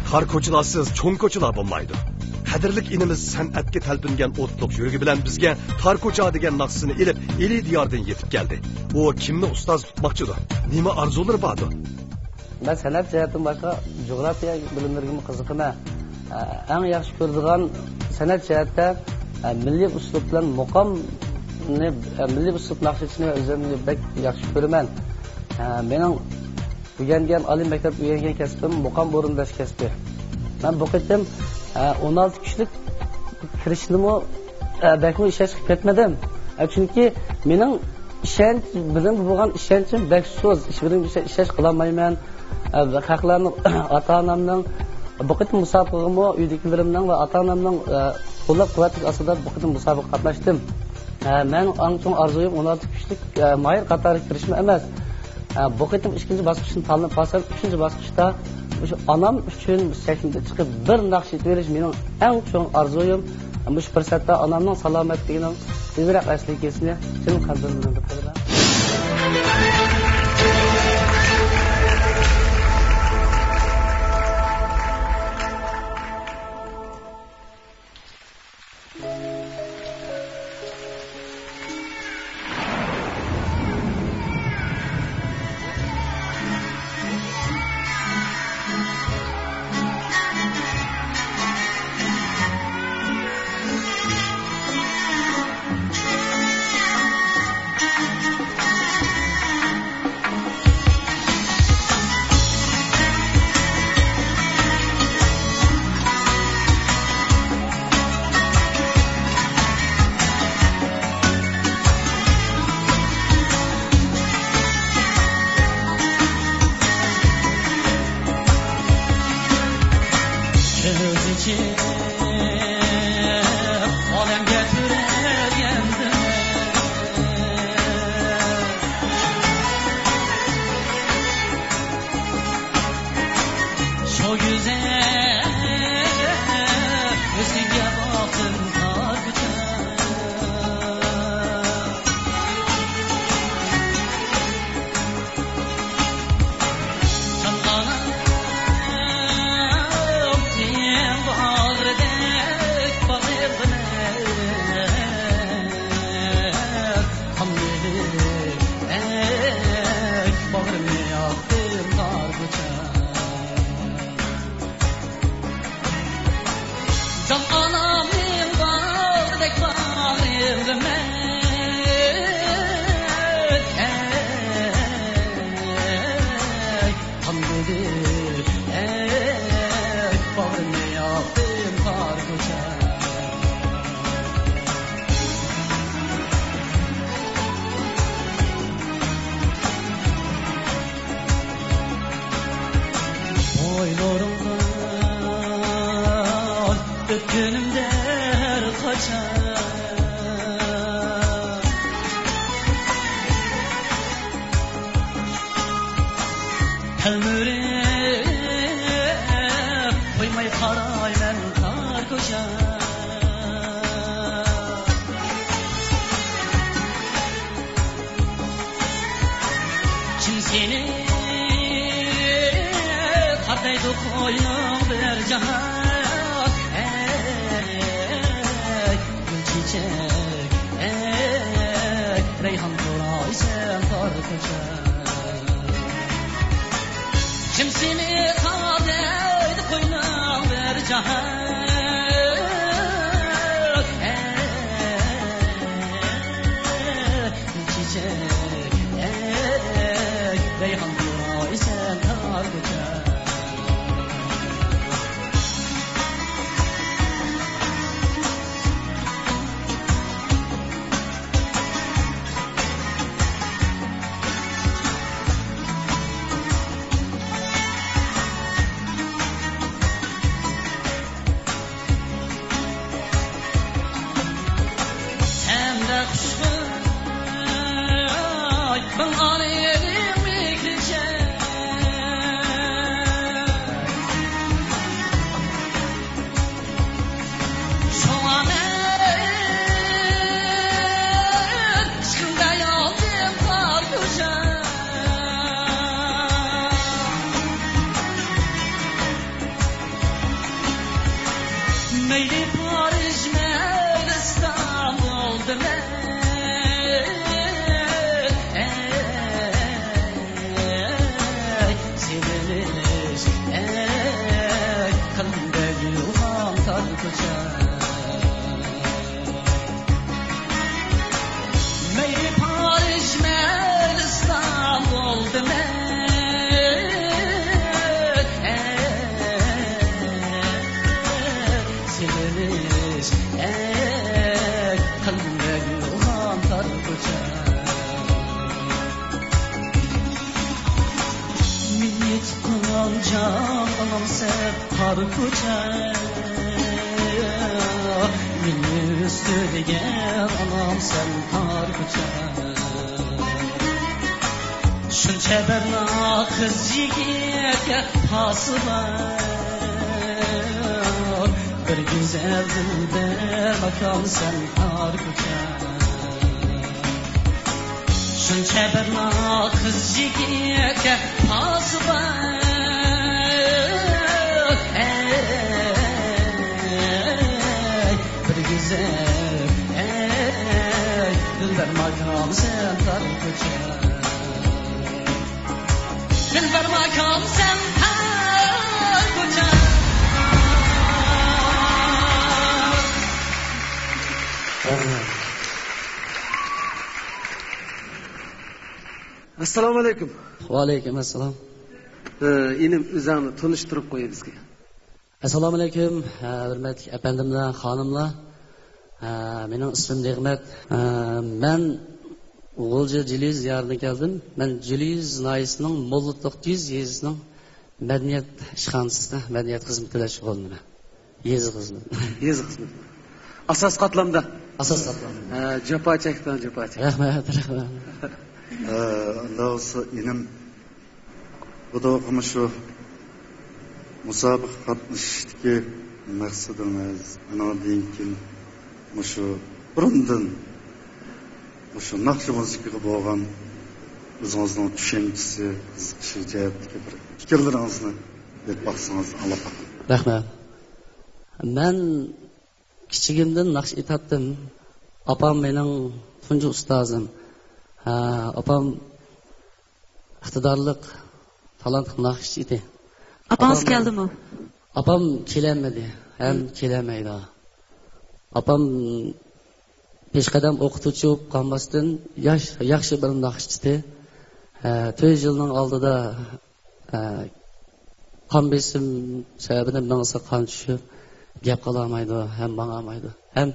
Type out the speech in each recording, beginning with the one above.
tor ko'chalarsiz cho'ng ko'chalar bo'lmaydi. Qadrlik inimiz san'atga talpingan o'tliq yuragi bilan bizga tor ko'cha degan naqsini ilib, eli diyordan yetib keldi. U kimni ustoz tutmoqchidir? Nima orzulari bordi? Men san'at jihatdan boshqa jo'g'rafiya bilimlariga qiziqaman. Eng yaxshi ko'radigan san'at jihatda milliy uslub bilan muqomni, milliy uslub naqshini o'zimga bek yaxshi ko'raman. Mening o'rgangan oliy maktab o'rgangan kasbim muqom o'rindash kasbi. Men bu qitim 16 kishilik kirishnimi bakmi ishlash qilib ketmadim. Chunki mening ishonch bilan bo'lgan ishonchim bak so'z, ish bilan ishlash qila olmayman. Haqlarni ota-onamning bu qitim musobaqamga uydagilarimning va ota-onamning qo'llab-quvvatlash asosida bu qitim musobaqa qatnashdim. Men eng chong orzuyim 16 kishilik mayr qatoriga kirishim emas. Bu qitim ikkinchi bosqichni tanlab qolsam, uchinchi bosqichda o'sha onam uchun sahnada chiqib bir naqsh berish mening eng chong orzuyim. Bu fursatda onamning salomatligining tezroq asligisini chin qalbimdan bilaman. Meyli Paris meyli İstanbul demek seviniş kalbimde yuvan tartışar Meyli Paris meyli İstanbul demek Canım sen har ko'char Meni üstüdigan anam sen har ko'char Shuncha bir qiz yigitga pasi bor Bir go'zal dilbar makon sen har ko'char Shuncha bir qiz yigitga pasi bor Dilber makam sen tar ko'char Dilber makam sen tar ko'char Assalomu alaykum. Va alaykum assalom. Enim o'zingni tanishtirib qo'y bizga. Assalomu alaykum, hurmatli apandimlar, xonimlar. Mening ismim Nig'mat. Men G'o'lja Jiliz diyoriga keldim. Men Jiliz noyisining Mo'lliqliq yezisining madaniyat ishxonasida madaniyat xizmatida shug'ullanaman. Yezi xizmat. Yezi xizmat. Asos qatlamda. Asos qatlamda. Jafo chekdan jafo chek. Rahmat, rahmat. Allah'sı inim bu da okumuşu musabık katmıştı maqsadımız ana deyinkin muşu burundan muşu Naqshbandskiga bo'lgan o'zingizning tushunchisi qiziqishi jihatdagi bir fikrlaringizni deb baqsangiz Alloh taolo. Rahmat. Men kichigimdan naqsh etatdim. Opam mening tunji ustozim. Opam iqtidorliq talantli naqshchi edi. Apangiz keldimi? Opam kelamadi, ham kelamaydi. Opam peshqadam o'qituvchi bo'lib qolmasdan yaxshi bir naqshchi edi. 4 yilning oldida qon besim sababidan menga qon tushib gap qilolmaydi, ham mangolmaydi, ham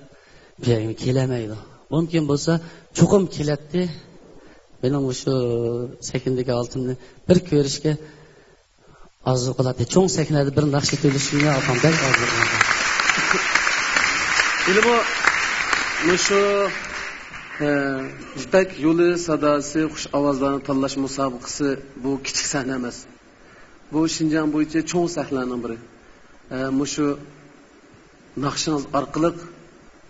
kelamaydi. Mumkin bo'lsa cho'qim keladi. Benim şu sekindeki altımda bir ko'rishga arzu qiladi. Cho'ng sakinada bir naqshga to'lishimga opam bek arzu qiladi. Bu şu İpek yolu sadası, xush ovozlarni tanlash musobaqasi bu kichik sahna emas. Bu Şinjan bo'yicha cho'ng sahnalarning biri. Şu naqshingiz orqali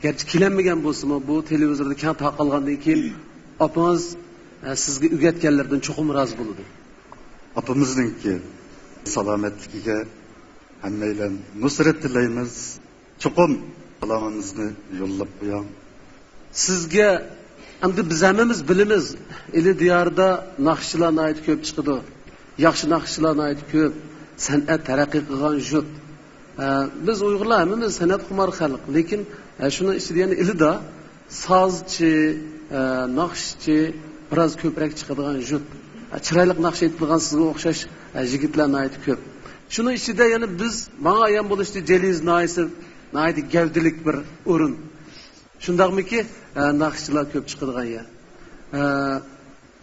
gerçi kelanmagan bo'lsa-mu, bu televizorda keng tarqalgandan keyin opangiz sizga o'rgatganlardan cho'qim rozi bo'ldi. Apamızınki salomatligiga hammaylar nusrat tilaymiz. Cho'qim salomimizni yo'llab qo'yam. Sizga endi biz hammamiz bilamiz, eli diyorda naqshchilarni ayt ko'p chiqadi. Yaxshi naqshchilarni ayt ko'p, san'at taraqqiy qilgan jut. Biz Uyg'urlar hammamiz san'at xumor xalq, lekin shuni ichida yana ilida sozchi, naqshchi biraz ko'proq chiqadigan jut. Chiroyli naqsh aytilgan sizga o'xshash yigitlarni aytib ko'p. Shuni ichida yana biz menga ayam bo'lishdi Jeliz noisi, noiti gavdilik bir o'rin. Shundaqmiki, naqshchilar ko'p chiqadigan yer.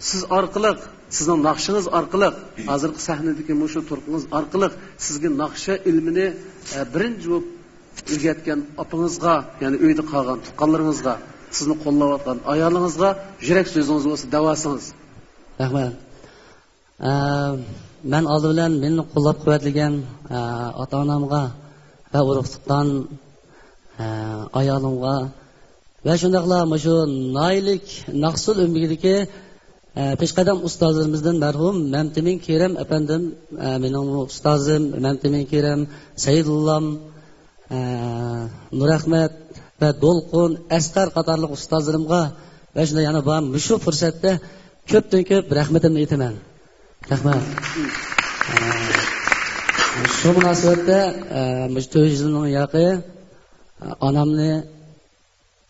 Siz orqali, sizning naqshingiz orqali, hozirgi sahnadagi mushu turqingiz orqali sizga naqsha ilmini birinchi bo'lib o'rgatgan opangizga, ya'ni uyda qolgan tuqqanlaringizga, sizni qo'llayotgan ayolingizga yurak so'zingiz bo'lsa davosingiz. Rahmat. Men oldi bilan meni qo'llab-quvvatlagan ota-onamga va urug' tuqqan ayolimga va shundaqla shu noylik naqsul umidiki peshqadam ustozlarimizdan marhum Mamtimin Kerem efendim, mening ustozim Mamtimin Kerem Saidullam Nurahmat va Dolqun, Asqar qatorliq ustozlarimga va shunda yana bor shu fursatda ko'pdan ko'p rahmatimni aytaman. Rahmat. Shu munosabatda mujtahidning yaqi onamni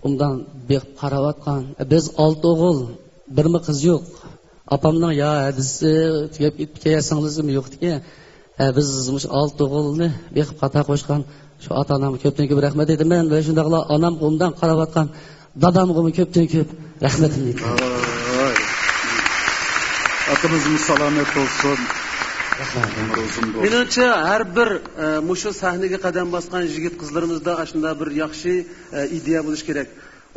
undan bir qarayotgan. Biz 6 o'g'il, birmi qiz yo'q. Apamning ya hadisi tugab ketayasingizmi yo'qdiki. Biz 6 o'g'ilni bir qata qo'shgan shu ota-onamga ko'pdan ko'p rahmat aytaman va shundaqla onam undan qarayotgan dadamga ko'pdan ko'p rahmatimni aytaman. Atımızın selamet olsun. Menimcha har bir mushu sahnaga qadam bosgan yigit qizlarimizda ashunda bir yaxshi ideya bo'lish kerak.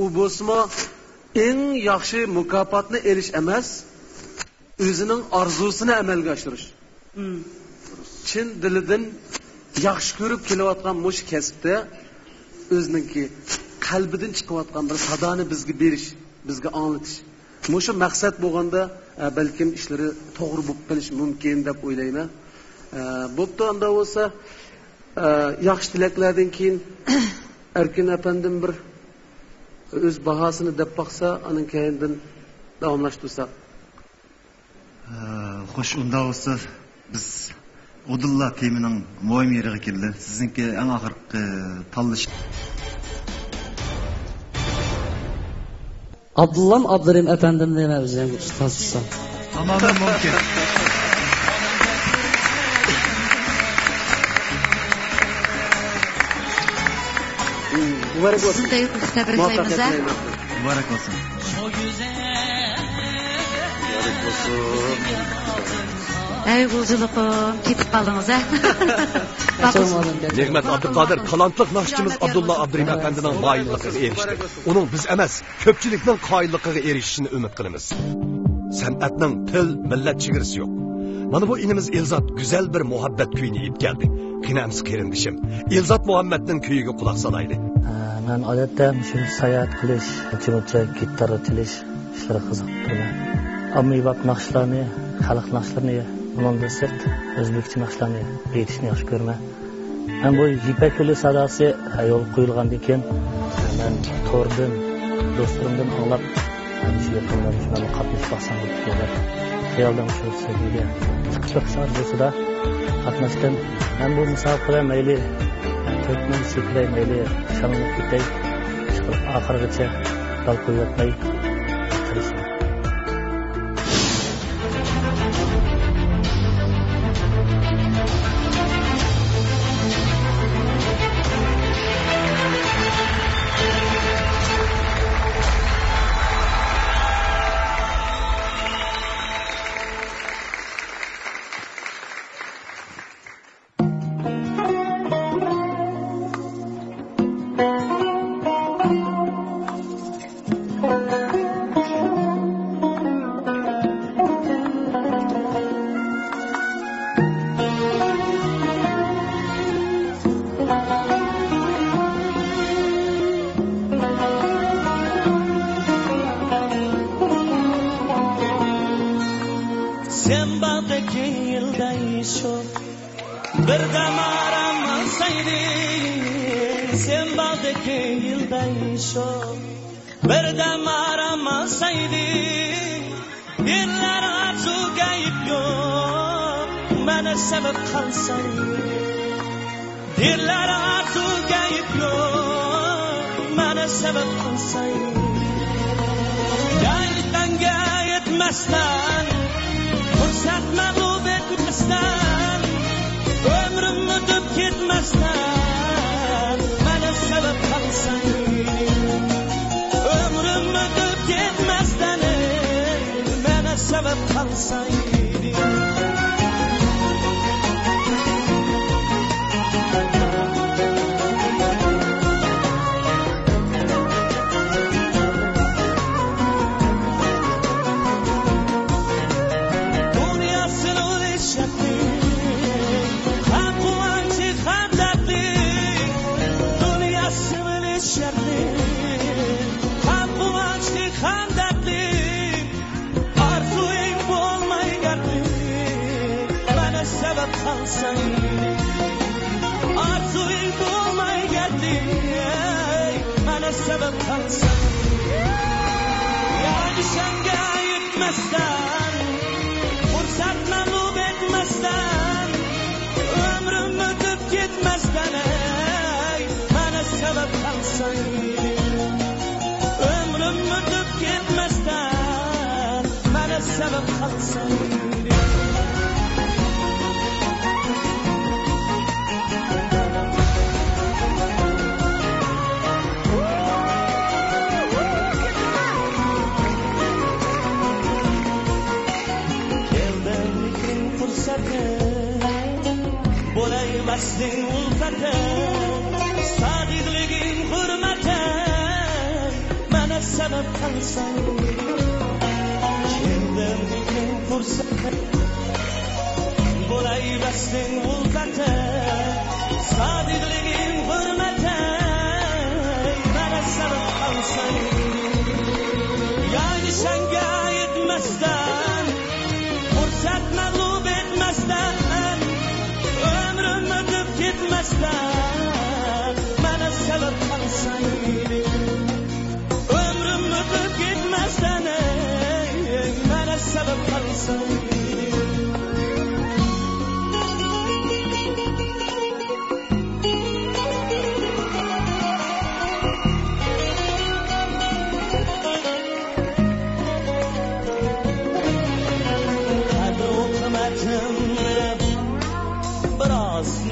U bo'lsa eng yaxshi mukofotni elish emas, o'zining orzusini amalga oshirish. Chin dilidan yaxshi ko'rib kelayotgan mush kasbda o'ziningki qalbidan chiqayotgan bir sadoni bizga berish, bizga anglatish. Mushu maqsad bo'lganda balkim ishlari to'g'ri bo'lib qolish mumkin deb o'ylayman. Bo'pti, unda bo'lsa yaxshi tilaklardan keyin Erkin apandim bir o'z bahosini deb baqsa, uning keyindan davomlashtirsak. Xo'sh, unda bo'lsa biz Odulla temining muhim yeriga keldi. Sizningki eng oxirgi tanlash Abdullah Abdurim efendim deme özlem ustasısın. tamamen mümkün. Mübarek olsun. Siz de tebriklaymiz ha. Mübarek olsun. Mübarek olsun. Ey buzulukum, ketib qaldingiz ha. Nig'mat Abduqodir talantli naqshchimiz Abdullah Abdurim afandining moyilligiga erishdi. Uning biz emas, ko'pchilikning qoyilligiga erishishini umid qilamiz. San'atning til, millat chegarasi yo'q. Mana bu inimiz Elzat go'zal bir muhabbat kuyini ib keldi. Qinamiz qarindishim. Elzat Muhammadning kuyiga quloq solaydi. Men odatda shu sayohat qilish, chimocha gitara chalish ishlari qiziqtirman. Ommabop naqshlarni, xalq naqshlarini bundan sirt o'zbekcha naqshlarni aytishni yaxshi ko'raman. Men bu Ipak yo'li sadosi yo'l qo'yilgandan keyin men to'rdan do'stlarimdan anglab shu yaqinlar shuni qatnashib baxsam deb keldim. Xayoldan shu sevgiga chiqish arzusida qatnashdim. Men bu musobaqada mayli Türkmen şekilde mayli şanlı kitay oxirigacha dal qo'yatmay qilishdi. Sen bağdaki yıldayı şok bir damaram alsaydın. Sen bağdaki yıldayı şok bir damaram alsaydın. Diller arzu gayip yok bana sebep kalsaydın. Diller arzu gayip yok bana sebep kalsaydın. Yaylıktan gayetmezsen fırsat mağlup etmezsen, ömrüm ödüp gitmezsen, bana sebep kalsan. Ömrüm ödüp gitmezsen, bana sebep kalsan. Sebep kalsaydı, arzu ilk olmay qalsaydi ömrüm ötüp ketmesden meni sevip qalsaydi Bolay basdin ulfate Sadiqligin hurmate Mana sebep qalsay Kimden fikrin fursate Bolay basdin ulfate Sadiqligin hurmate Mana sebep qalsay Yani senge yetmezden Fursat mağlup etmezden Ömrüm ötüp gitmezden Bana sebep kalsaydı Ömrüm ötüp gitmezden Bana sebep kalsaydı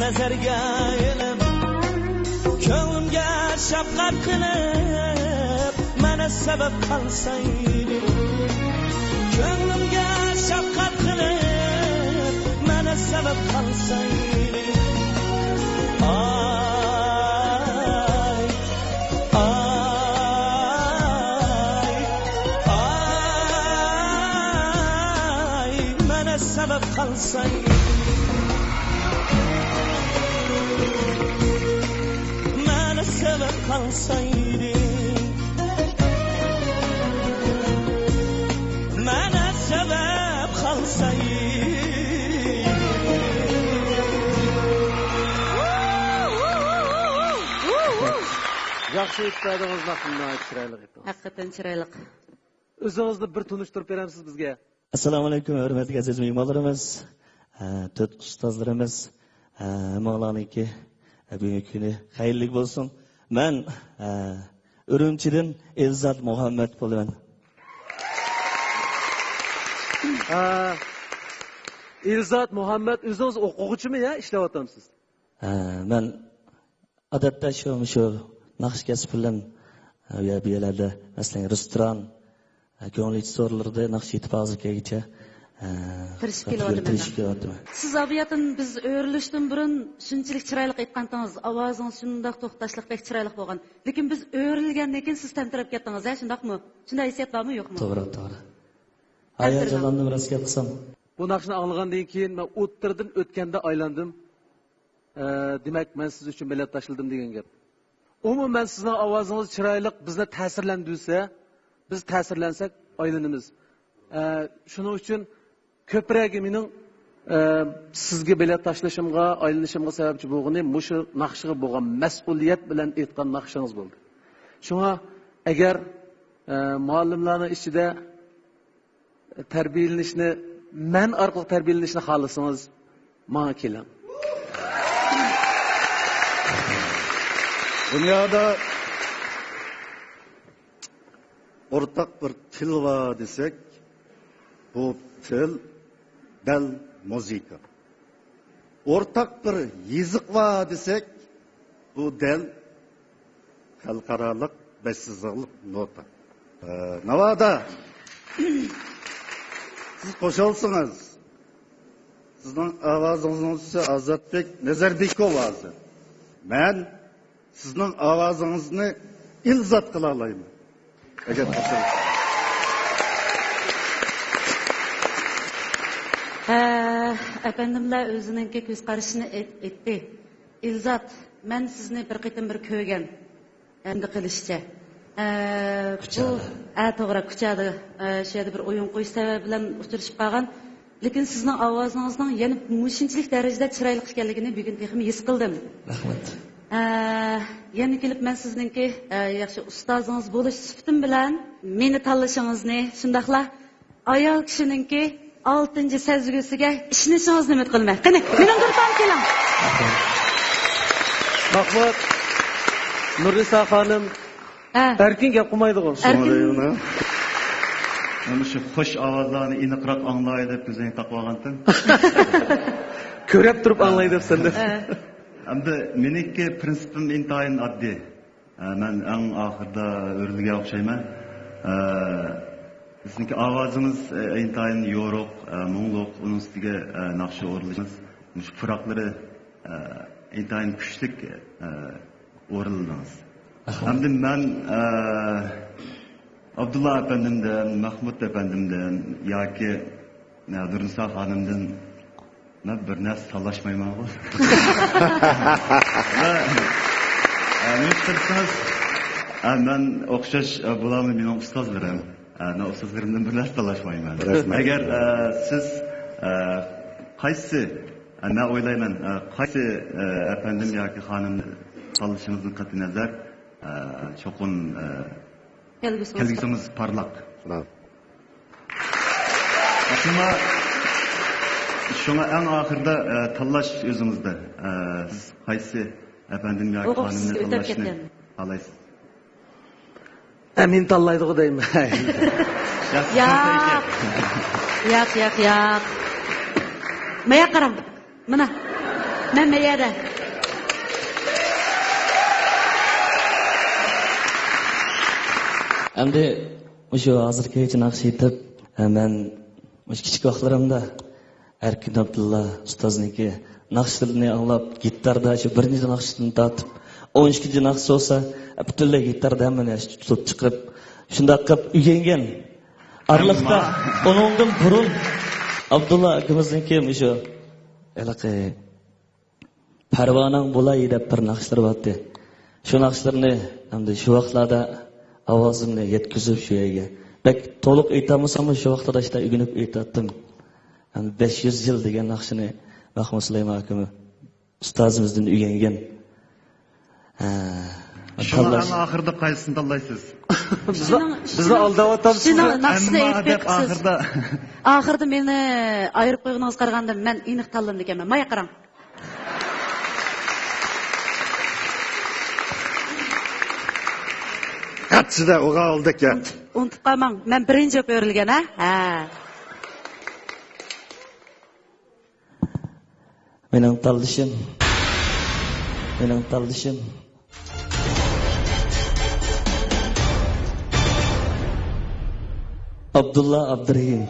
Nazarga elib ko'nglimga shafqat qilib mana sabab qalsaydi ko'nglimga shafqat qilib mana sabab qalsaydi ay ay ay mana sabab qalsaydi sebep kalsaydı Bana sebep kalsaydı Yaxşı istədiyiniz vaxtında çiraylı etdiniz. Hakikaten çıraylık. Özünüzü bir tunuşturup veremsiz bizge. Assalomu alaykum, hurmatli aziz mehmonlarimiz, to'rt ustozlarimiz, Mavlaniki bugungi kuni xayrli bo'lsin. Men Urumchidan Elzat Muhammad bo'laman. Elzat Muhammad o'zingiz o'quvchimi ya, ishlayapsiz? Men odatda shu naqsh kasb bilan bu yerlarda masalan restoran, ko'ngilli so'rlarda naqsh yetib hozirgacha tirishib kelyapman. Siz abiyatın biz öğrülüştün burun şunchalik chiroyli aytqandingiz, ovozingiz shundoq to'xtashliqdek chiroyli bo'lgan. Lekin biz öğrilgandan keyin siz tantirib ketdingiz, shundaqmi? Shunday hissiyat bormi, yo'qmi? To'g'ri. Hayajonlandim rost gap qilsam. Bu naqshni anglagandan keyin men o'ttirdim, o'tganda aylandim. Demak, men siz uchun bilet tashladim degan gap. Umuman sizning ovozingiz chiroyli bizni ta'sirlantirsa, biz ta'sirlansak aylanamiz. Shuning uchun ko'proq mening sizga bilet tashlashimga, aylanishimga sababchi bo'lgani mushu naqshga bo'lgan mas'uliyat bilan aytgan naqshingiz bo'ldi. Shunga agar muallimlarning ichida tarbiyalanishni, men orqali tarbiyalanishni xohlasangiz, menga keling. Dünyada ortak bir til var desek, bu til dal müzika. Ortak bir yazık var desek, bu dal halkaralık besizlik nota. Navada siz koşalsınız. Sizden avazınız Azatbek Nazarbekov ağzı. Ben sizden avazınızı ilzat kılalayım. Eğer Efendimler özününki göz karışını etti. İlzat, ben sizni bir qitim bir kögen. Endi qilishcha. Bu to'g'ri kuchadi. Şeyde bir oyun qo'yish sababi bilan uchrashib qolgan. Lekin sizning ovozingizning yana mushunchalik darajada chiroyli ekanligini bugun texim his qildim. Rahmat. Yana kelib men sizningki yaxshi ustozingiz bo'lish sifatim bilan meni tanlashingizni, shundaqla ayol kishininki 6-sezgusiga ishonishingizni umid qilaman. Qani, mening durtam keling. Mahmud Nurisa xonim erkin gap qilmaydi-ku. Mana shu xush ovozlarni aniqroq anglaydi deb ko'zing taqib olgandim. Ko'rib turib anglaydi deb senda. Endi meniki prinsipim intayin oddiy. Men eng oxirida o'rilga o'xshayman. Bizniki ovozimiz intayin yo'ruq, mungluq, uning ustiga naqsha o'rilishimiz, shu puroqlari intayin kuchlik o'rilamiz. Endi men Abdullah efendimden, Mahmud efendimden yoki Nurisa xonimdan bir narsa talashmayman. Men o'xshash bularni mening ustozlarim. Men ustozlarimdan bir narsa talashmayman. Agar siz qaysi men o'ylayman, qaysi efendim yoki xonimni tanlashingizdan qat'iy nazar cho'qin kelgusimiz parlaq. Şuna en ahırda talaş özümüzde. Siz qaysi efendim yoki xonimni tanlashni alaysiz? Men tanlaydiku deyman. Yo'q. Maya qaram. Mana. Men mayada. Endi o'sha hozirgacha naqsh etib, men o'sha kichik vaqtlarimda Erkin Abdulla ustozniki naqshlarini anglab, gitarda shu birinchi naqshdan tortib 12-chi naqsh bo'lsa, butunlay gitarda hammani tutib chiqib, shunday qilib uylangan. Arliqda uningdan burun Abdulla akamizniki o'sha aloqa Parvonang bo'lay deb bir naqshlar bordi. Shu naqshlarni endi shu vaqtlarda ovozimni yetkazib shu yerga. Bak to'liq aytamasam shu vaqtda ishda ugunib aytatdim. 500 yil degan naqshini Mahmud Sulaymon akam ustozimizdan o'rgangan. Shundan oxirida qaysini tanlaysiz? Bizni aldayapsiz. Oxirida meni ayirib qo'yganingiz qaraganda men aniq tanladim ekanman. Maya qarang. Qatsida o'g'a oldik ya. Unutib qolmang, men birinchi o'qib o'rilgan, ha? Mening tanlashim Abdulla Abdurrahim.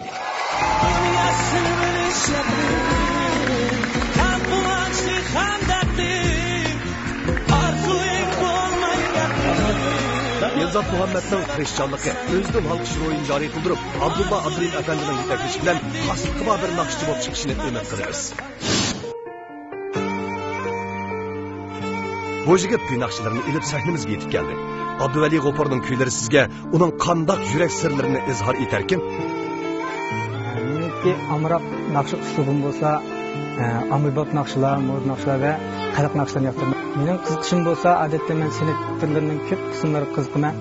Elzat Muhammadning xristianligi o'zidan xalq ro'yin joriy qildirib, Abdulla Abdurrahim afandining yetaklishi bilan xosliqqa bir naqshchi bo'lib chiqishini umid qilamiz. Bu yigit kuy naqshlarini ilib sahnamizga yetib keldi. Abduvali G'ofurning kuylari sizga uning qandoq yurak sirlarini izhor etarkin? Meniki amroq naqsh uslubim bo'lsa, ommabop naqshlar, mod naqshlar va xalq naqshlarni yoqtiraman. Mening qiziqishim bo'lsa, odatda men san'at turlarining ko'p qismlari qiziqaman.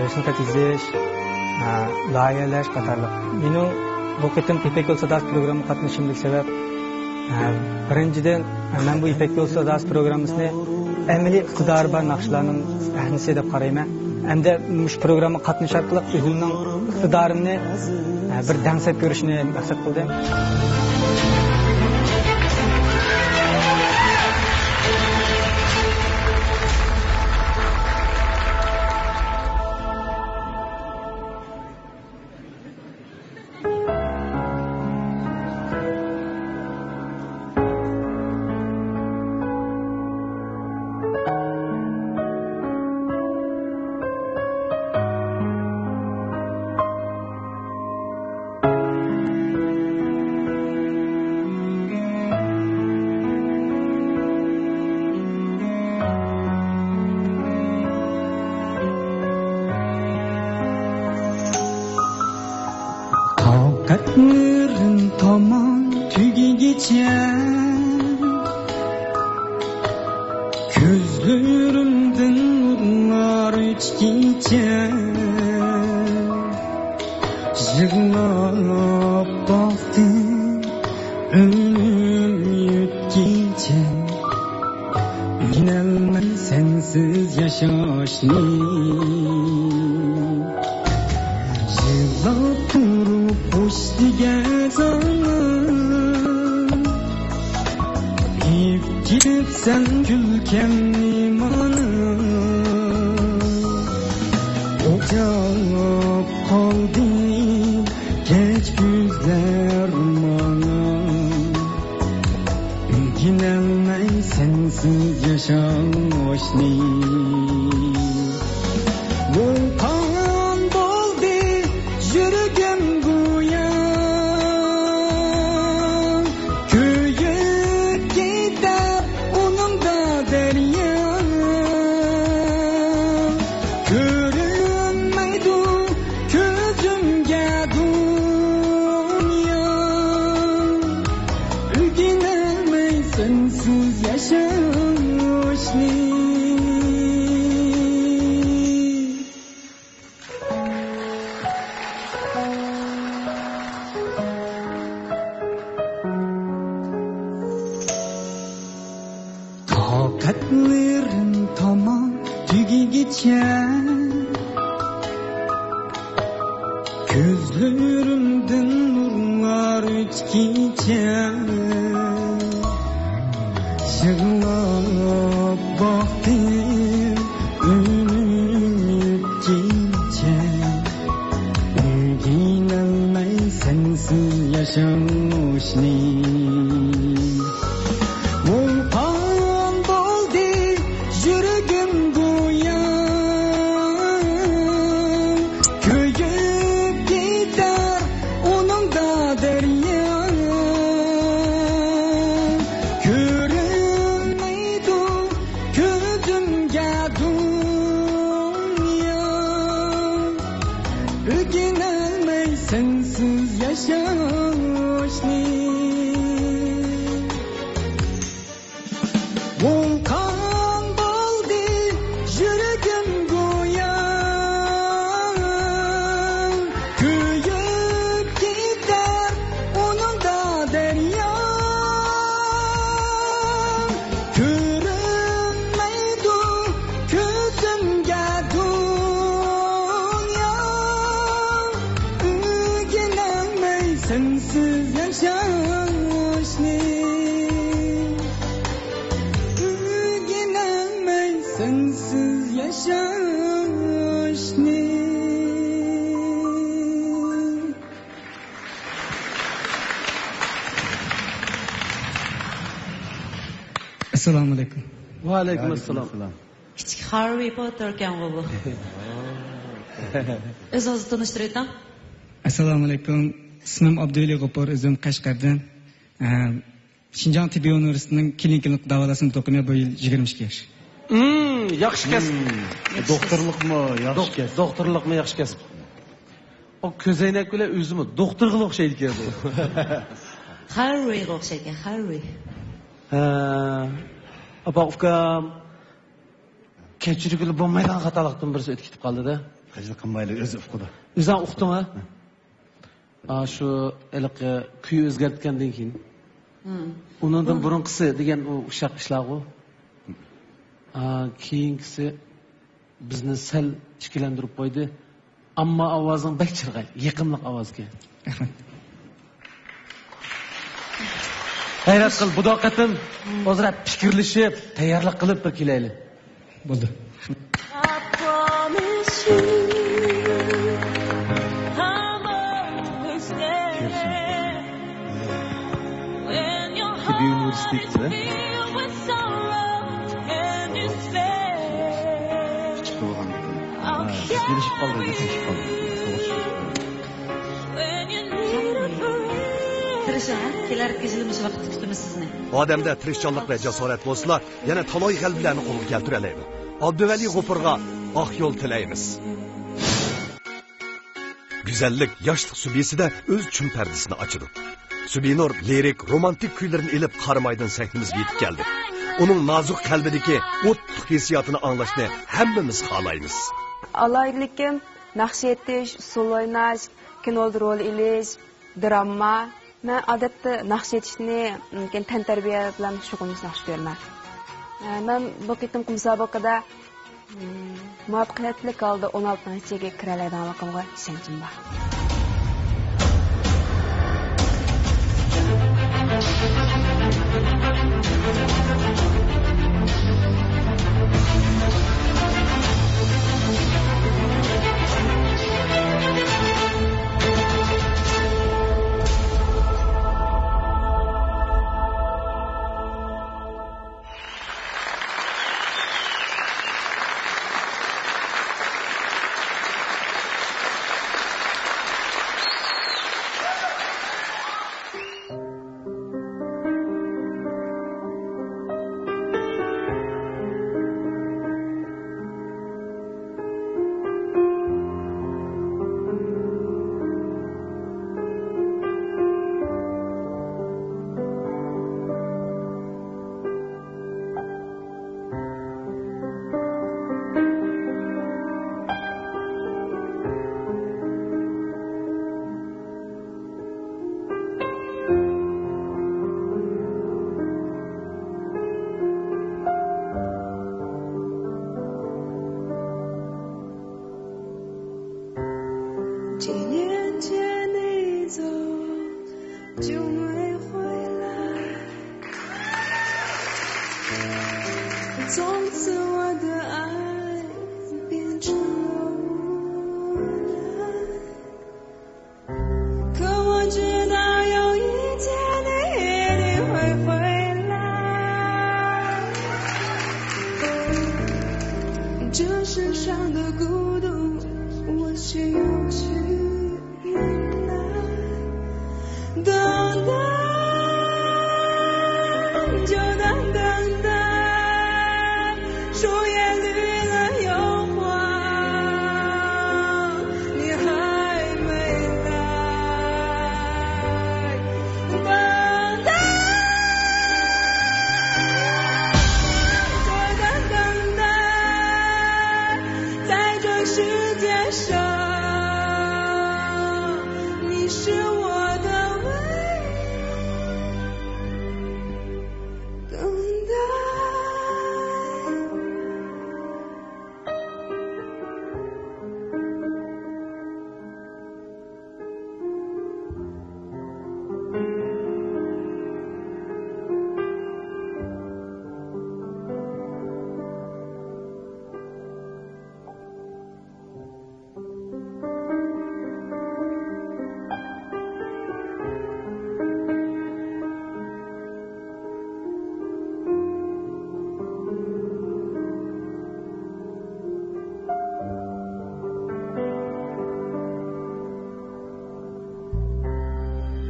Rusumga tizish, loyihalash qatorliq. Mening bu qitim Ipak yo'l sadasi programmasiga qatnashishimning sabab birinchidan men bu Ipak yo'l sadasi programmasini amaliy iqtidori bor naqshlarning sahnasi deb qarayman. Hamda shu programma qatnashish orqali o'zimning iqtidorimni bir dangsab ko'rishni maqsad qildim. Katmırın tamam tügegice Gözlerimden nurlar içkice Yığlap baktım ölüm yutkice Yinelmez sensiz yaşashni yig'lab turib po'stiga zamin ketibsan kulkamni mana o'chab qoldim kech ko'zlar mana o'rganolmay sensiz yashashni vulqon bo'ldi yuragim go'yo kuyib ketar uningda daryo ko'rinmaydi ko'zimga dunyo o'rganolmay sensiz yashashni toqatlarim tamom tugigicha ko'zlarimdan nurlar o'chkicha yig'lab boqdim o'tkincha o'rganolmay sensiz yashashni vulqon bo'ldi yuragim go'yo kuyib ketar uningda daryo ko'rinmaydi ko'zimga dunyo o'rganolmay sensiz yashashni vulqon bo'ldi yuragim go'yo kuyib ketar uningda daryo ko'rinmaydi ko'zimga dunyo o'rganolmay sensiz yashashni o'rganolmay sensiz yashashni assalomu alaykum va alaykum assalom. Kichik Harry Potter ekan bu. O'zingizni tanishtirib o'ting. assalomu alaykum, ismim Abduvali G'ofur, o'zim Qashqardan. Shinjon tibbiy universitetining klinik davolasini o'qigan, bu yil 22 yosh. Yaxshi kasb. Doktorlikmi yaxshi kasb? Doktorlikmi yaxshi kasb. O ko'zoynak bilan o'zimi doktorga o'xshaydi ekan bu. Harryga o'xshagan, Harry. Apa ukam kechirgili bo'lmaydigan xatolikdan birisi o'tib ketib qoldi-da. Qajil qilmayli o'zi uqdi. O'zing uqdingmi? Shu iliqi kuy o'zgartgandan keyin. Undan burunqisi degan u shaq ishlag'u. Keyingisi bizni sal ishkilantirib qo'ydi. Ammo ovozing bak chirg'ay, yiqimliq ovozga. Rahmat. Hayrat qil, bu doqatim o'zra fikrlashib, tayyorlik qilib bir kelaylik. Bo'ldi. Tibbiy universitetida kichik bo'lgan. Kelishib qoldi, kelishib qoldi. Tirishing, kelar kezilimiz vaqti kutamiz sizni. Odamda tirishchanlik va jasorat bo'lsa, yana taloy qalblarni qo'lga keltira oladi. Abduvali G'ofurga oq yo'l tilaymiz. Güzellik yoshlik subisida o'z chun pardasini ochdi. Subinur lirik, romantik kuylarini ilib qaramaydan sahnimizga yetib keldi. Uning nozik qalbidagi o'tliq hissiyotini anglashni hammamiz xohlaymiz. Alaylikim, naqsh etish, usul o'ynash, kinoda rol ilish, drama. Men odatda naqsh etishni, tantarbiya bilan shug'ullanishni yaxshi ko'raman. Men bu qitim musobaqada muvaffaqiyatli holda 16-ga kira oladiganligimga ishonchim bor.几年前你走就没回来，从此我的爱变成了无奈，可我知道有一天你一定会回来，这世上的孤独我却有去原来，等待就等等待，树叶绿了又黄，你还没来，等待就等待，在这世界上你是我的唯一，等待。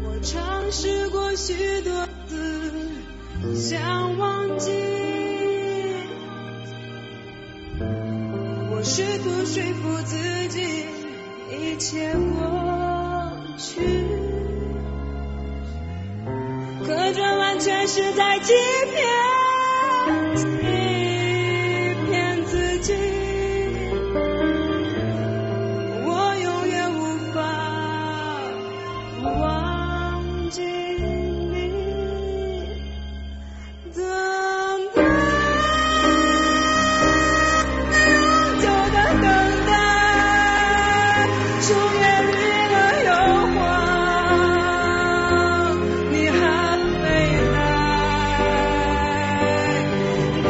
我尝试过许多次想忘记，我试图说服自己一切过去，可这完全是在欺骗自己，我永远无法忘记你，等待就等待，树叶绿了又黄，你还没来，等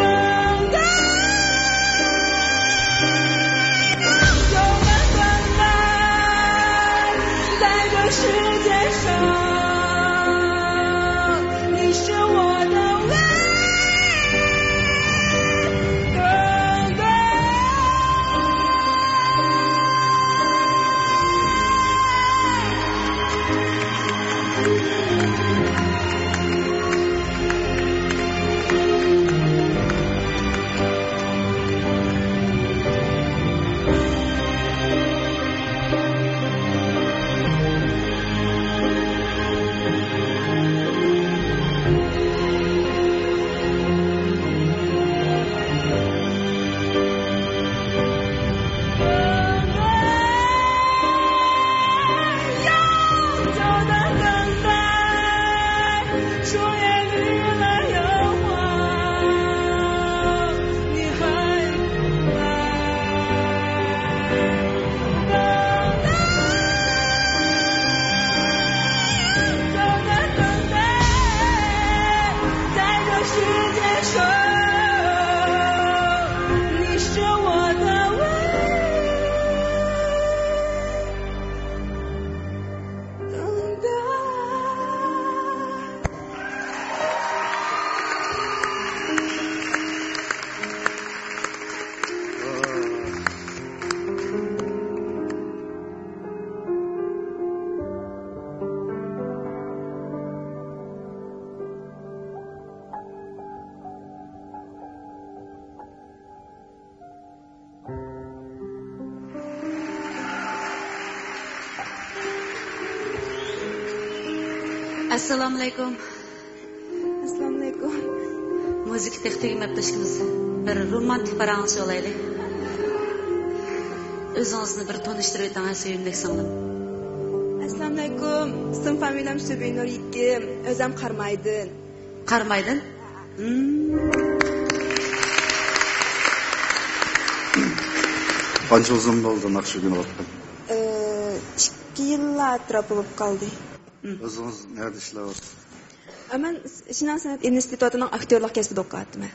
Assalomu alaykum. Assalomu alaykum. Müzik texniği yaptışkımız. Bir romantik paransı olaylı. Özünüzü bir tanıştırıp ettiğiniz sevimlik sınırım. Assalomu alaykum. Ismim familiyam Subinur Yikim. Özüm Qarmaydın. Qarmaydın? Qancha uzun bo'ldi Naqshbin o'qib? 2 yillar atrofida bo'lib qoldi. O'zingiz nerede ishlayapsiz? Men Shinan san'at institutining aktyorlik kasbida o'qiyapman.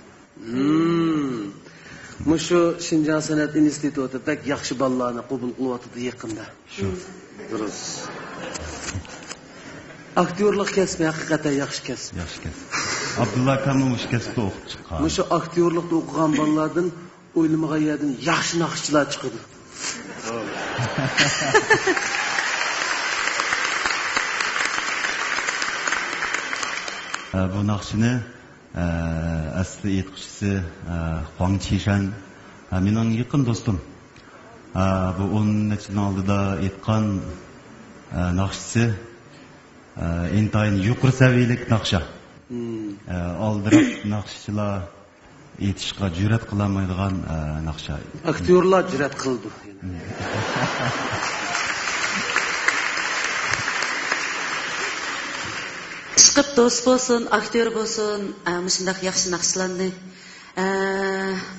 Mushu Shinjon san'at instituti pek yaxshi bolalarni qabul qilyapti yaqinda. Shu. Durust. Aktyorlik kasbi haqiqatan yaxshi kasb. Yaxshi kasb. Abdulla akamni mush kasbda o'qib chiqqan. Mushu aktyorlikda o'qigan bolalardan o'ylamagan yerdan yaxshi naqshchilar chiqadi. Bu naqshini asli aytquchisi Huang Qishan mening yaqin do'stim. Bu 10 yil oldida aytgan naqshisi intayin yuqori saviyalik naqsha. Oldirib naqshchilar aytishga jur'at qilmaydigan naqsha. Aktyorlar jur'at qildi. Chiqib do'st bo'lsin, aktyor bo'lsin, shunday yaxshi naqshlarni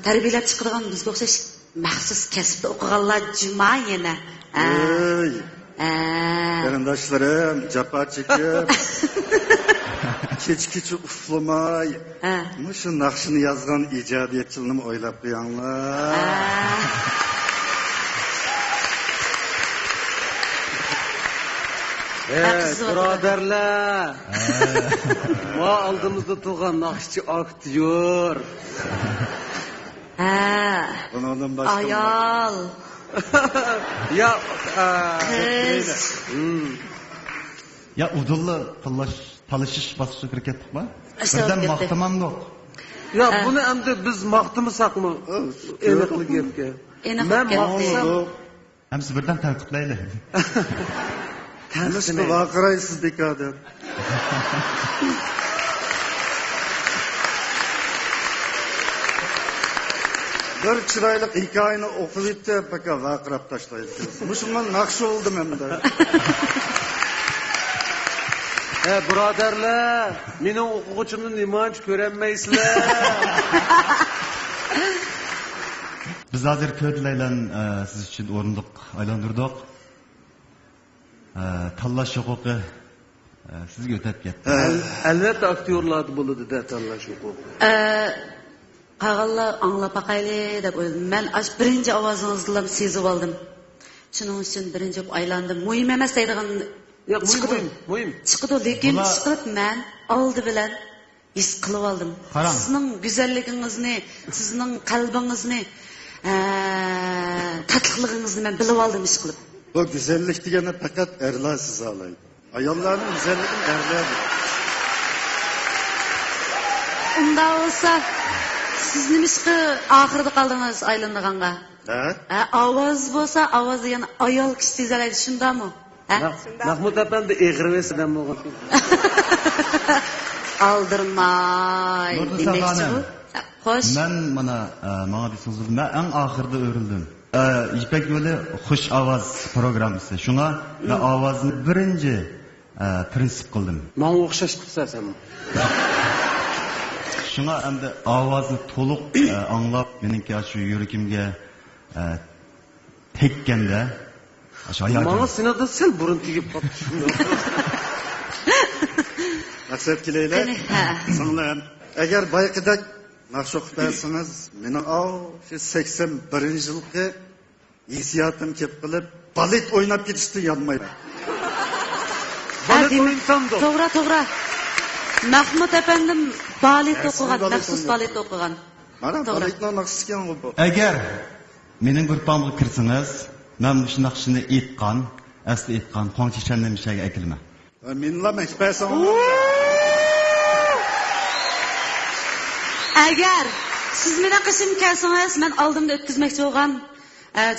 tarbiyalab chiqargan bizga o'xshash maxsus kasbda o'qiganlar juma yana. Qarindoshlarim, jafo chekib, kecha uxlamay, shu naqshini yozgan ijodiyatchilarni o'ylab qo'yinglar. Birodarlar. Va oldimizda turgan naqshchi aktyor. Bundan boshqa Ayol. Ya, Ya udulla talashish bosqichiga kirib ketdikmi? Birdan maqtamam yo'q. Ya buni endi biz maqtamasak-mı? Aniqlik gapga. Men maqtasam, hamsi birdan tanqidlayli. Tanishni vaqiraysiz bekoder. Bir chiroyli hikoyani o'qib yetdi, paka vaqirab tashlaydi. Mushundan naqsh oldim endi. Birodarlar, mening o'quvchimni nimanch ko'rolmaysizlar? Biz hozir ko'dlaylan siz uchun o'rindiq aylantirdik. Tanlash huquqi sizga o'tib ketdi. Albatta aktyorlarda bo'ladi-da tanlash huquqi. Qag'allar anglab baqayli deb o'yladim. Men birinchi ovozingizni sezib oldim. Shuning uchun birinchi aylandim. Muhim emas deydigan muhim. Chiqdi, lekin chiqib men oldi bilan his qilib oldim. Sizning go'zalligingizni, sizning qalbingizni, tatliqligingizni men bilib oldim ish qilib. Bu güzellik degani faqat erlar siz olaydi. Ayollarning güzelligini erlar. Unda olsa siz nimishqi oxirida qoldingiz aylanganға? Ovoz bo'lsa, ovozi yana ayol kishi tezalaydi, shundami? Mahmud apamda eg'irvesidan bo'lgan. Aldirmay. Demakchi bu. Xo'sh. Men mana desangiz, men eng oxirida o'rildim. İpek yo'li xush ovoz programmasi. Shunga men ovozni birinchi prinsip qildim. Men o'xshash qilsam. Shunga endi ovozni to'liq anglab, meningki shu yuragimga tekkanda shu ayol. Menga sinada sel burun tegib qopti. Maqsad kelaylar. Singlim, agar bayqidak naqsh o'qib bersangiz, mening 81-yilgi hissiyotim kelib qilib, balet o'ynab ketishni yonmayman. Balet o'ynamda. To'g'ri. Mahmud apandim balet o'qigan, maxsus balet o'qigan. Mana baletning naqshisiga bu. Agar mening guruhimga kirsangiz, men shu naqshini aytgan, asli aytgan Huang Qishanning mishaga aytilma. Menlar maktabsan. Agar siz meni qishim kelsangiz, men oldimda o'tkazmoqchi bo'lgan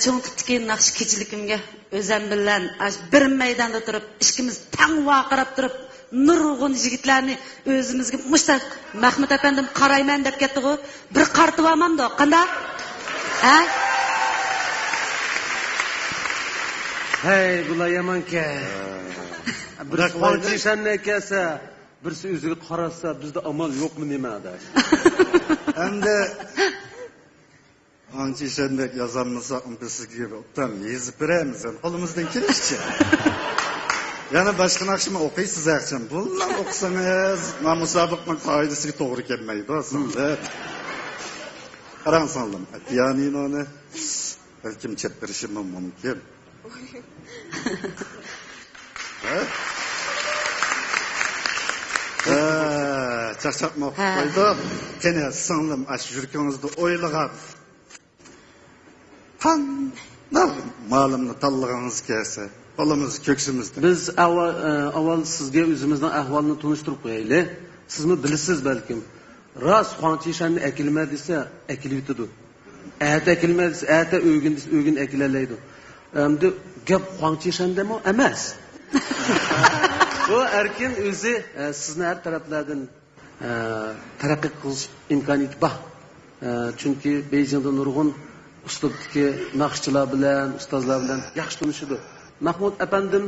cho'ng tipdagi naqsh kechiligimga o'zim bilan bir maydonda turib, ikkimiz tang vaqirab turib, nurg'un yigitlarni o'zimizga mushta Mahmud apandim qarayman deb ketdi-ku. Bir qartib olmamda, qanday? Ha? Hey, bular yamanka. Bir qancha shanne kelsa, birsi o'ziga qarasa, bizda amal yo'qmi nima adash? Endi ancha shanne yozamiz, biz sizga o'tdan yezib beramiz, qo'limizdan kelishicha. Yana boshqa naqshni o'qiysiz axcham. Bunlar o'qisangiz, musobaqaning qoidasiga to'g'ri kelmaydi aslida. Qarang sandim, pianinoni balkim cheptirishim mumkin. Çaqçaqma qo'ydi. Qani singlim, ash yurkingizda o'ylagan. Qanday ma'lumni tanlagangiz kelsa, qo'limiz ko'ksimizda. Biz avval sizga o'zimizning ahvolini tunishtirib qo'yaylik. Sizmi bilasiz balkim. Ras qancha ekilma desa, ekilib yutadi. Ata ekilma desa, ata o'gin ekilalaydi. Endi gap qancha emas. Bu erkin o'zi sizni har taraflardan taraqqiy qilish imkoniyati bor. Chunki Beijingda nurg'un uslubdagi naqshchilar bilan, ustozlar bilan yaxshi tanishadi. Mahmud apandim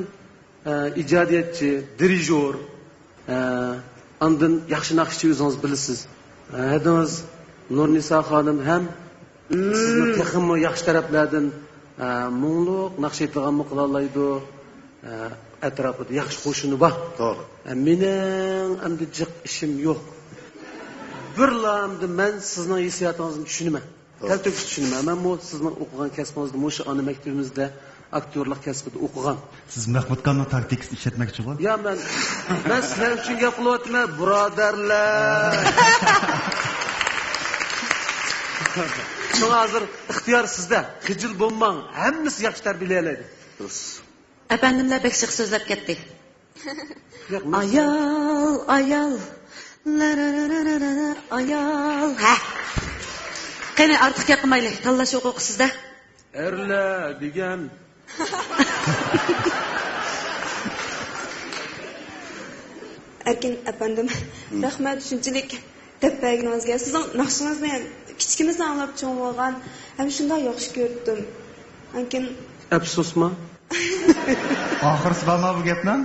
ijodiyatchi, dirijor, andin yaxshi naqshchi o'zingiz bilasiz. Hadingiz Nurnisa xonim ham sizni texmi yaxshi taraflardan mungluq naqsh etganmi qila oladi. Atrofida yaxshi qo'shini bor. To'g'ri. Mening endi jiq ishim yo'q. Birlamda men sizning hissiyotingizni tushunaman. Kalto'kis tushunaman. Men bu sizning o'qigan kasbingizda, o'sha ona maktabimizda aktyorlik kasbida o'qigan. Siz Mahmudxonning taktikasini ishlatmoqchi bo'ldingiz? Ya men sizlar uchun gap qilyapman, birodarlar. Şu hozir ixtiyor sizda. Xijil bo'lmang. Hammasi yaxshi tarbiyalaydi. Efendimler pek sık sözlep gitti. Ayal, ayal, ayal. Ha. Qani artık yapmaylı. Tallaş oku sizde. Erle degan. Erkin efendim, rahmet shunchalik teppaginizga. Sizning naqshingizni kichkimizdan anglab cho'ng bo'lgan, ham shunday yaxshi ko'rdim. Lekin Afsusmi? Oxirisi bormi bu gapdan?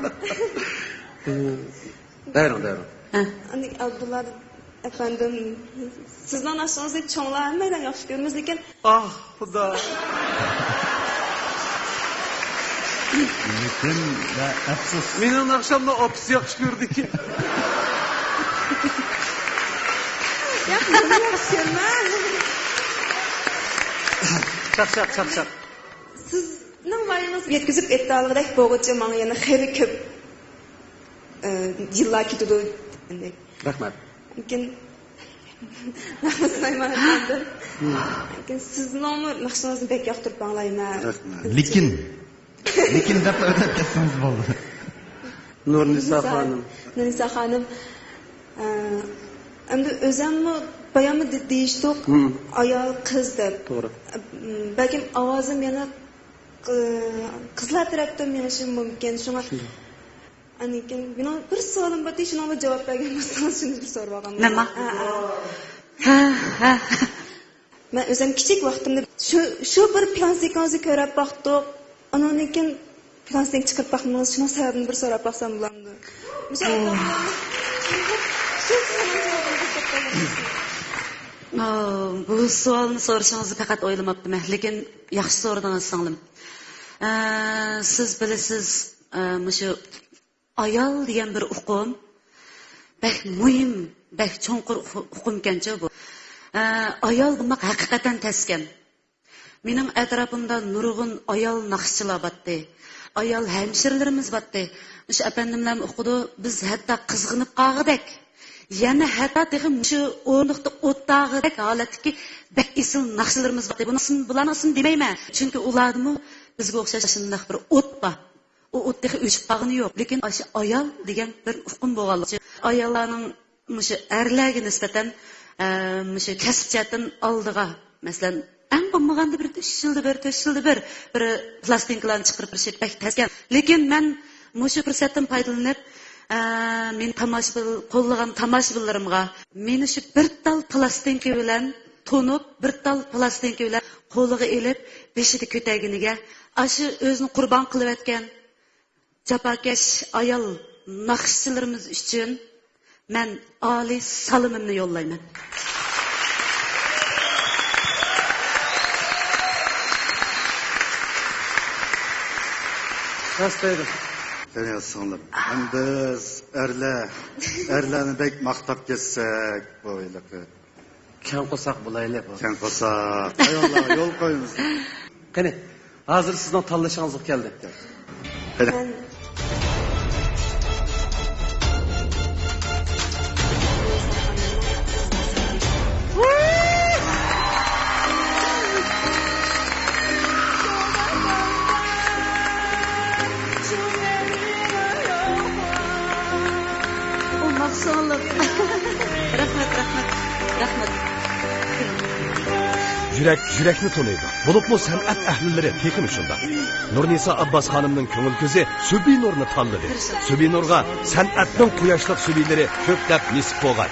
Davron. Ani Abdullah efendim, sizning naqshingizni cho'nglar hammadan yaxshi ko'ramiz, lekin Xudo. Lekin va afsus. Mening naqshamni opis yaxshi ko'rdiki. Çak. Sizning vayingiz yetkazib aytganidek bo'g'icha menga yana xeyri ko'p yillar ketadi. Rahmat. Lekin naqslayman efendim. Lekin sizning naqshingizni bek yoqtirib anglayman. Lekin deb o'tib ketsangiz bo'ldi. Nurnisa xonim. Endi o'zimni bayonmi deyishdik, ayol qiz deb. To'g'ri. Balkim ovozim yana qizlar tarafdan menishi mumkin. Shunga anikin men bir savolim bor, shunga javob bergan bo'lsangiz shuni bir so'rab olganim. Nima? Ha. Men o'zim kichik vaqtimda shu bir plansikangizni ko'rib boqdik. Ananikin plansik chiqib boqmangiz, shuni sababini bir so'rab boqsam bo'lamdi. Bu savolni so'rashingizni faqat o'ylamabdim, lekin yaxshi so'radingiz singlim. Siz bilasiz, shu ayol degan bir uqum bek muhim, bek cho'nqur uqum ekan-ku bu. Ayol bo'lmoq haqiqatan taskan. Mening atrofimda nurg'un ayol naqshchilar botdi. Ayol hemşirlerimiz botdi. O'sha apandimlar o'qidi, biz hatto qizg'inib qoldik. Yana hatto tegim shu o'rniqda o'tdag'idek holatdagi bek isil naqshlarimiz bor. Bularni ism demayman. Chunki ularni bizga o'xshash shunday bir o't bor. U o'tdagi o'chib qolgani yo'q. Lekin o'sha ayol degan bir uqum bo'lganligi. Ayollarning shu erlarga nisbatan shu kasbchatdan oldiga, masalan, eng bo'lmaganda bir 3 yilda bir plastinkalarni chiqarib berishib bek tasgan. Lekin men shu fursatdan foydalanib men qo'llagan tomoshabinlarimga meni shu bir tal plastinka bilan to'nib, bir tal plastinka bilan qo'liga ilib, beshida ko'taginiga shu o'zini qurbon qilib o'tgan jafokash ayol naqshchilarimiz uchun men oliy salomimni yo'llayman. Rastlaydi. Qarayasizlar. Ham biz erlarni bek maqtab ketsak, bo'yliqi. Kan qo'saq bo'laylik. Kan qo'saq. Ayollar yo'l qo'yamiz. Qani, hozir sizning tanlashingiz keldi. Yurakni to'laydi. Bo'libmi san'at ahlilari tekin shunda. Nurnisa Abbas xonimning ko'ngil ko'zi Subinurni tanladi. Subinurga san'atning quyoshliq subilari ko'plab nisb bo'lgan.